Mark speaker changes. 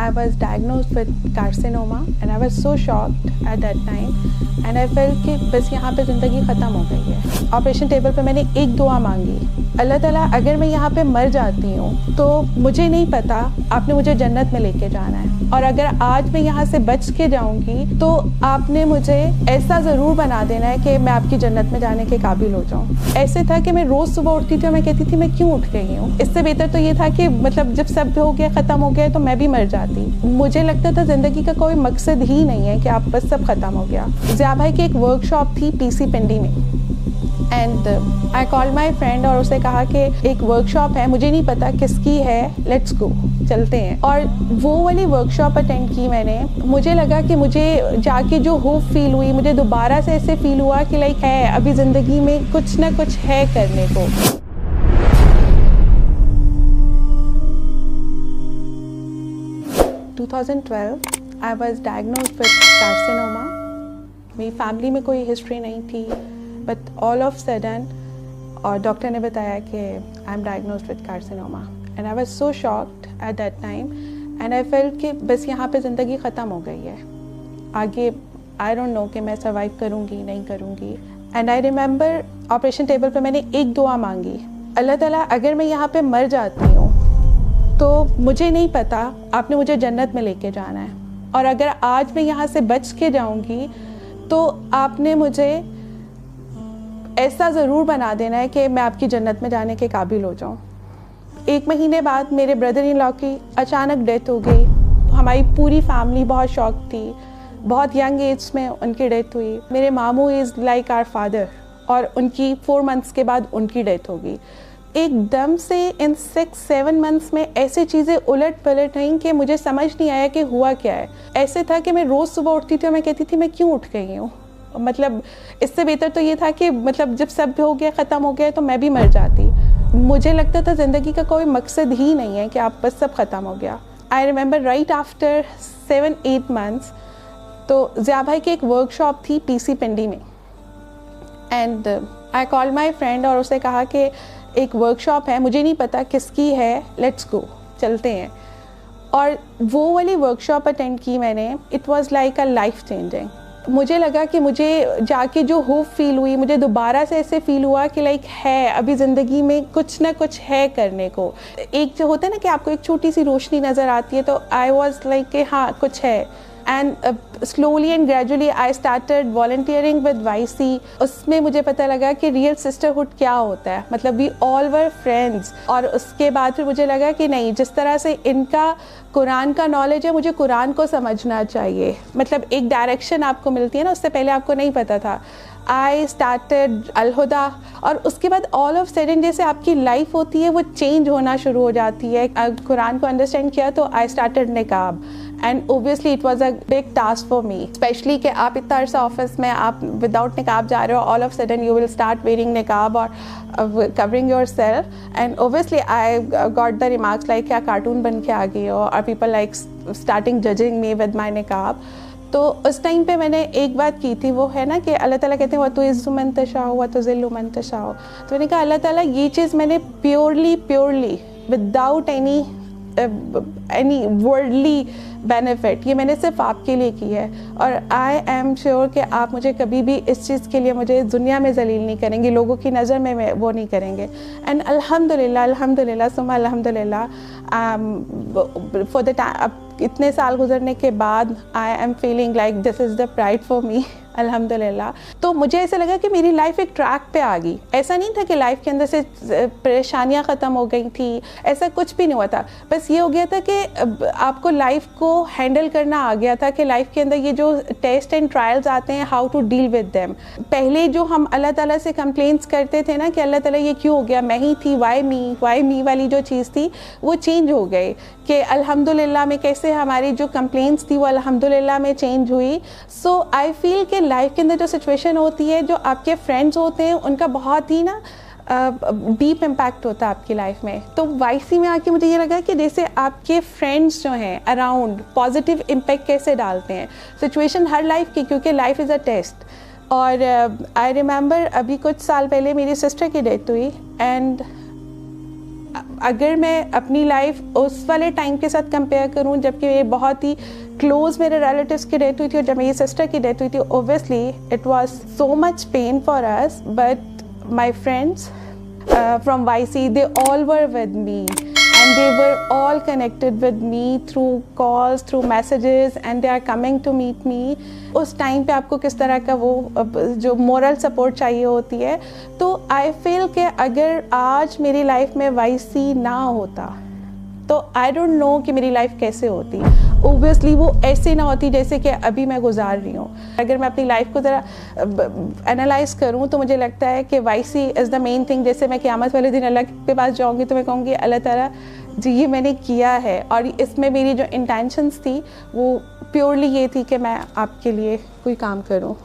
Speaker 1: I was diagnosed with carcinoma and I was so shocked at that time and I felt कि बस यहाँ पे ज़िंदगी ख़त्म हो गई है। ऑपरेशन टेबल पे मैंने एक दुआ मांगी, अल्लाह ताला अगर मैं यहाँ पे मर जाती हूँ तो मुझे नहीं पता, आपने मुझे जन्नत में लेके जाना है, और अगर आज मैं यहाँ से बच के जाऊँगी तो आपने मुझे ऐसा ज़रूर बना देना है कि मैं आपकी जन्नत में जाने के काबिल हो जाऊँ। ऐसे था कि मैं रोज़ सुबह उठती थी और मैं कहती थी मैं क्यों उठ गई हूँ। इससे बेहतर तो ये था कि मतलब जब सब हो गया, ख़त्म हो गया, तो मैं भी मर जाती। मुझे लगता था ज़िंदगी का कोई मकसद ही नहीं है कि आप बस सब ख़त्म हो गया। ज़िया भाई की एक वर्कशॉप थी पीसी पिंडी में and I call my friend और उसे कहा कि एक वर्कशॉप है, मुझे नहीं पता किसकी है, लेट्स गो, चलते हैं। और वो वाली वर्कशॉप अटेंड की मैंने। मुझे लगा कि मुझे जाके जो होप फील हुई, मुझे दोबारा से ऐसे फील हुआ कि लाइक है अभी ज़िंदगी में कुछ ना कुछ है करने को। In 2012 I was diagnosed with carcinoma। मेरी फैमिली में कोई हिस्ट्री नहीं थी, बट ऑल ऑफ सडन और डॉक्टर ने बताया कि I am diagnosed with carcinoma and I was so shocked at that time and I felt कि बस यहाँ पे ज़िंदगी ख़त्म हो गई है, आगे आई डोंट नो कि मैं सर्वाइव करूँगी नहीं करूँगी। And I remember operation table पे मैंने एक दुआ मांगी, अल्लाह ताला अगर मैं यहाँ पे मर जाती हूँ तो मुझे नहीं पता, आपने मुझे जन्नत में लेके जाना है, और अगर आज मैं यहाँ से बच के जाऊँगी तो आपने मुझे ऐसा ज़रूर बना देना है कि मैं आपकी जन्नत में जाने के काबिल हो जाऊँ। 1 महीने बाद मेरे ब्रदर इन लॉ की अचानक डेथ हो गई। हमारी पूरी फैमिली बहुत शॉक थी, बहुत यंग एज में उनकी डेथ हुई। मेरे मामू इज़ लाइक आवर फादर और उनकी 4 मंथ्स के बाद उनकी डेथ हो गई। एकदम से इन 6-7 मंथ्स में ऐसी चीज़ें उलट पलट रहीं कि मुझे समझ नहीं आया कि हुआ क्या है। ऐसे था कि मैं रोज़ सुबह उठती थी और मैं कहती थी मैं क्यों उठ गई हूँ। मतलब इससे बेहतर तो ये था कि मतलब जब सब हो गया, ख़त्म हो गया, तो मैं भी मर जाती। मुझे लगता था ज़िंदगी का कोई मकसद ही नहीं है कि आप बस सब ख़त्म हो गया। I remember right after 7-8 months तो ज़िया भाई की एक वर्कशॉप थी पीसी पिंडी में and I call my friend और उसे कहा कि एक वर्कशॉप है, मुझे नहीं पता किसकी है, लेट्स गो, चलते हैं। और वो वाली वर्कशॉप अटेंड की मैंने। It was like a life changing. मुझे लगा कि मुझे जाके जो होप फील हुई, मुझे दोबारा से ऐसे फील हुआ कि लाइक है अभी ज़िंदगी में कुछ ना कुछ है करने को। एक जो होता है ना कि आपको एक छोटी सी रोशनी नज़र आती है, तो आई वॉज लाइक कि हाँ कुछ है। And slowly and gradually I started volunteering with YC. उसमें मुझे पता लगा कि रियल सिस्टरहुड क्या होता है, मतलब वी ऑल वर फ्रेंड्स। और उसके बाद फिर मुझे लगा कि नहीं, जिस तरह से इनका कुरान का नॉलेज है, मुझे कुरान को समझना चाहिए। मतलब एक डायरेक्शन आपको मिलती है ना, उससे पहले आपको नहीं पता था। आई स्टार्टेड अल-हुदा और उसके बाद ऑल ऑफ सडन जैसे आपकी लाइफ होती है वो चेंज होना शुरू हो जाती है। कुरान को अंडरस्टैंड किया तो आई स्टार्टेड निकाब and obviously it was a big task for me, specially कि आप इतना अर्सा ऑफिस में आप विदाउट निकाब जा रहे हो, all of sudden you will start wearing निकाब और covering yourself, and obviously I got the remarks like क्या कार्टून बन के आ गई हो, और people like starting judging me with my niqab। तो उस टाइम पे मैंने एक बात की थी, वो है ना कि अल्लाह ताला कहते हैं वतु इज़्ज़ु मन तशाओ वतु ज़िल्लु मन तशाओ। तो मैंने कहा अल्लाह ताला ये चीज़ मैंने purely without any worldly benefit, ये मैंने सिर्फ आपके लिए की है, और आई एम श्योर कि आप मुझे कभी भी इस चीज़ के लिए मुझे दुनिया में जलील नहीं करेंगे, लोगों की नज़र में वो नहीं करेंगे। एंड अल्हम्दुलिल्लाह सुम्मा अल्हम्दुलिल्लाह फॉर द टाइम, इतने साल गुजरने के बाद I am feeling like this is the pride for me, अल्हम्दुलिल्लाह। तो मुझे ऐसा लगा कि मेरी लाइफ एक ट्रैक पे आ गई। ऐसा नहीं था कि लाइफ के अंदर से परेशानियां ख़त्म हो गई थी, ऐसा कुछ भी नहीं हुआ था। बस ये हो गया था कि आपको लाइफ को हैंडल करना आ गया था कि लाइफ के अंदर ये जो टेस्ट एंड ट्रायल्स आते हैं, how to deal with them. पहले जो हम अल्लाह ताला से कंप्लेंट्स करते थे ना कि अल्लाह ताला ये क्यों हो गया, मैं ही थी, वाई मी वाली जो चीज़ थी वो चेंज हो गई कि अल्हम्दुलिल्लाह में कैसे हमारी जो कंप्लेंट्स थी वो अल्हम्दुलिल्लाह में चेंज हुई। सो आई फील कि लाइफ के अंदर जो सिचुएशन होती है, जो आपके फ्रेंड्स होते हैं उनका बहुत ही ना डीप इम्पैक्ट होता है आपकी लाइफ में। तो वाईसी में आके मुझे ये लगा कि जैसे आपके फ्रेंड्स जो हैं अराउंड पॉजिटिव इम्पैक्ट कैसे डालते हैं सिचुएशन हर लाइफ की, क्योंकि लाइफ इज़ अ टेस्ट। और आई रिमेंबर अभी कुछ साल पहले मेरी सिस्टर की डेथ हुई एंड अगर मैं अपनी लाइफ उस वाले टाइम के साथ कंपेयर करूं जबकि ये बहुत ही क्लोज मेरे रिलेटिव्स की डेथ हुई थी और जब मेरी सिस्टर की डेथ हुई थी, obviously it was so much pain for us, but my friends from YC, they all were with me and they were all connected with me through calls, through messages, and they are coming to meet me. उस time पे आपको किस तरह का वो जो moral support चाहिए होती है, तो आई फील कि अगर आज मेरी लाइफ में YC ना होता तो आई डोंट नो कि मेरी लाइफ कैसे होती। ओबियसली वो ऐसे ना होती जैसे कि अभी मैं गुजार रही हूँ। अगर मैं अपनी लाइफ को ज़रा एनालाइज करूँ तो मुझे लगता है कि YC is the main thing. जैसे मैं क़यामत वाले दिन अल्लाह के पास जाऊँगी तो मैं कहूँगी अल्लाह ताला जी ये मैंने किया है, और इसमें मेरी जो इंटेंशंस थी वो प्योरली ये थी कि मैं आपके लिए कोई काम करूँ।